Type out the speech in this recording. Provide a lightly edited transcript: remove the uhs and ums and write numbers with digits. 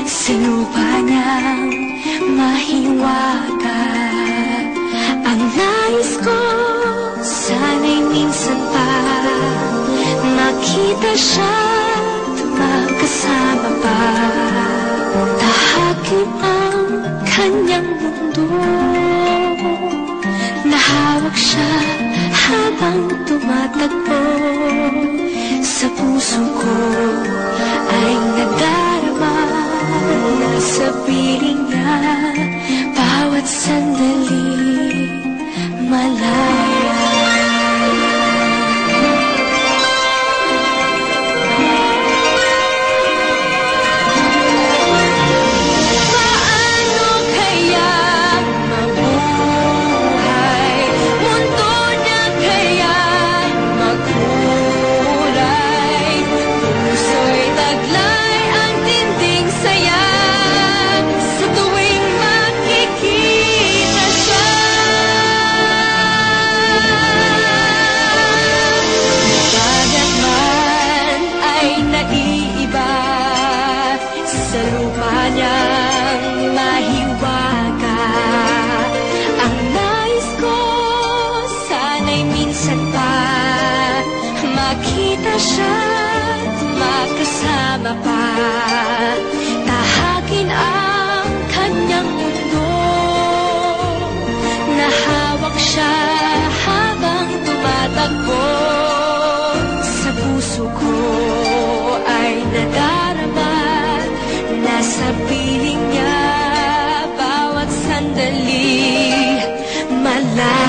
Sa lupa niyang mahiwaga. Ang nais ko, sana'y minsan pa makita siya't magkasama pa. Tahakin ang kanyang mundo, nahawak siya habang tumatakbo. Sa puso ko ay nadarama na sa piling niya bawat sandali malaya. Paano kaya mabuhay? Mundo na kaya magkulay? Puso'y taglay ang dinding saya sa tuwing makikita siya. Dagat man ay naiiba, sa lupa niyang mahiwaga. Ang nais ko, sana'y minsan pa makita siya't magkasama pa. Tahakin ang kanyang mundo, nahawak siya habang tumatakbo. Sa puso ko ay nadarama na sa piling niya bawat sandali malaya.